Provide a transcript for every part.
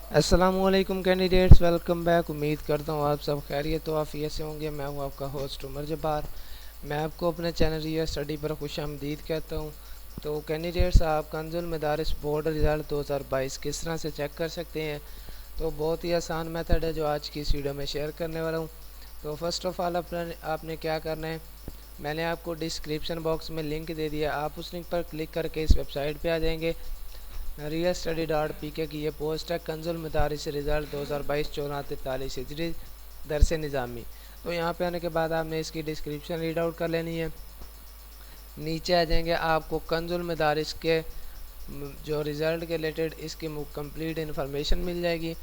अस्सलामुअलैकुम candidates, welcome back. उम्मीद करता हूँ आप सब खैरियत तो आफियत से होंगे। मैं हूँ आपका होस्ट उमर जब्बार। मैं आपको अपने चैनल रिया स्टडी पर खुशामदीद कहता हूँ। तो कैंडिडेट्स, आप कंजुल मदारिस बोर्ड रिज़ल्ट 2022 किस तरह से चेक कर सकते हैं, तो बहुत ही आसान मेथड है जो आज की इस वीडियो में शेयर करने वाला हूँ। तो फर्स्ट ऑफ़ ऑल आपने क्या करना है, मैंने आपको डिस्क्रिप्शन बॉक्स में लिंक दे दिया। आप उस लिंक पर क्लिक करके इस वेबसाइट पर आ जाएंगे। RiaStudy.pk की ये पोस्ट है, कंजुल मदारिस रिज़ल्ट 2022 1443 हिजरी दरस निज़ामी। तो यहाँ पे आने के बाद आपने इसकी डिस्क्रिप्शन रीड आउट कर लेनी है। नीचे आ जाएंगे, आपको कंजुल मदारिस के जो रिज़ल्ट के रिलेटेड इसकी कंप्लीट इन्फॉर्मेशन मिल जाएगी।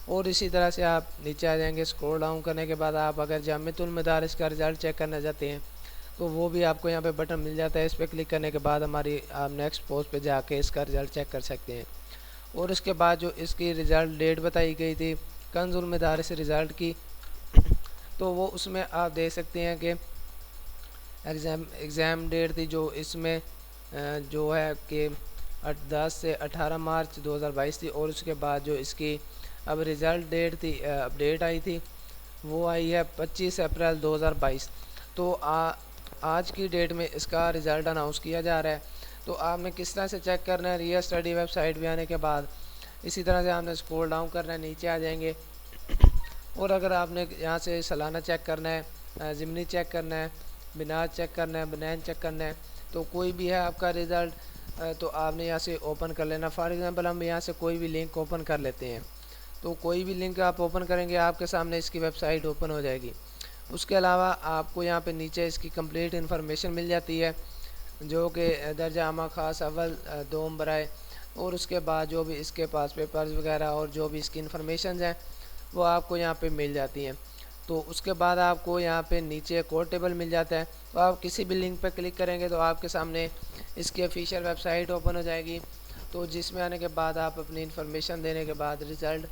और इसी तरह से आप नीचे आ जाएंगे। स्क्रॉल डाउन करने के बाद आप अगर जामिअतुल मदारिस का रिज़ल्ट चेक करना चाहते हैं तो वो भी आपको यहाँ पे बटन मिल जाता है। इस पर क्लिक करने के बाद आप नेक्स्ट पोस्ट पे जाके इसका रिज़ल्ट चेक कर सकते हैं। और उसके बाद जो इसकी रिज़ल्ट डेट बताई गई थी कंजुल मदारिस रिज़ल्ट की, तो वो उसमें आप देख सकते हैं कि एग्ज़ाम डेट थी जो इसमें जो है कि 10 से 18 मार्च 2022 थी। और उसके बाद जो इसकी अब रिज़ल्ट डेट थी, अपडेट आई थी, वो आई है 25 अप्रैल 2022। तो आज की डेट में इसका रिज़ल्ट अनाउंस किया जा रहा है। तो आपने किस तरह से चेक करना है, रिया स्टडी वेबसाइट पे आने के बाद इसी तरह से आपने स्क्रॉल डाउन करना है, नीचे आ जाएंगे। और अगर आपने यहाँ से सालाना चेक करना है, ज़िमनी चेक करना है, बिनाज चेक करना है, बनैन चेक करना है, तो कोई भी है आपका रिज़ल्ट, तो आपने यहाँ से ओपन कर लेना। फॉर एग्ज़ाम्पल हम यहाँ से कोई भी लिंक ओपन कर लेते हैं। तो कोई भी लिंक आप ओपन करेंगे आपके सामने इसकी वेबसाइट ओपन हो जाएगी। उसके अलावा आपको यहाँ पे नीचे इसकी कंप्लीट इन्फॉर्मेशन मिल जाती है, जो कि दर्जा आमा ख़ास अव्वल दोम बराए। और उसके बाद जो भी इसके पास पेपर्स वगैरह और जो भी इसकी इन्फॉर्मेशन हैं वो आपको यहाँ पे मिल जाती हैं। तो उसके बाद आपको यहाँ पे नीचे कोड टेबल मिल जाता है। तो आप किसी भी लिंक पर क्लिक करेंगे तो आपके सामने इसकी ऑफिशियल वेबसाइट ओपन हो जाएगी। तो जिसमें आने के बाद आप अपनी इन्फॉर्मेशन देने के बाद रिज़ल्ट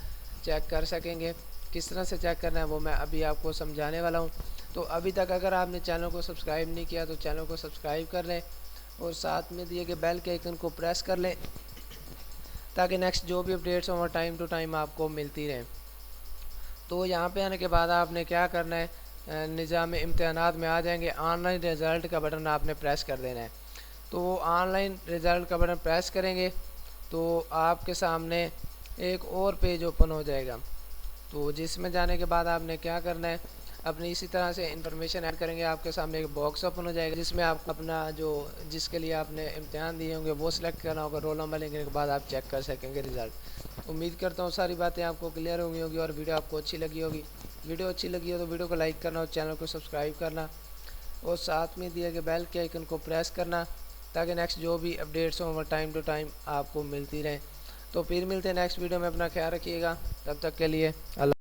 चेक कर सकेंगे। किस तरह से चेक करना है वो मैं अभी आपको समझाने वाला हूँ। तो अभी तक अगर आपने चैनल को सब्सक्राइब नहीं किया तो चैनल को सब्सक्राइब कर लें और साथ में दिए गए बेल के आइकन को प्रेस कर लें, ताकि नेक्स्ट जो भी अपडेट्स हों टाइम टू टाइम आपको मिलती रहें। तो यहाँ पे आने के बाद आपने क्या करना है, निज़ाम इम्तहानात में आ जाएंगे। ऑनलाइन रिज़ल्ट का बटन आपने प्रेस कर देना है। तो वो ऑनलाइन रिज़ल्ट का बटन प्रेस करेंगे तो आपके सामने एक और पेज ओपन हो जाएगा। तो जिसमें जाने के बाद आपने क्या करना है, अपनी इसी तरह से इन्फॉर्मेशन ऐड करेंगे। आपके सामने एक बॉक्स ओपन हो जाएगा जिसमें आपको अपना जो जिसके लिए आपने इम्तहान दिए होंगे वो सिलेक्ट करना होगा। रोल नंबर लिखने के बाद आप चेक कर सकेंगे रिज़ल्ट। उम्मीद करता हूँ सारी बातें आपको क्लियर होंगी और वीडियो आपको अच्छी लगी होगी। वीडियो अच्छी लगी हो तो वीडियो को लाइक करना और चैनल को सब्सक्राइब करना और साथ में दिए गए बेल के आइकन को प्रेस करना, ताकि नेक्स्ट जो भी अपडेट्स हों वो टाइम टू टाइम आपको मिलती रहें। तो फिर मिलते हैं नेक्स्ट वीडियो में। अपना ख्याल रखिएगा, तब तक के लिए अल्लाह।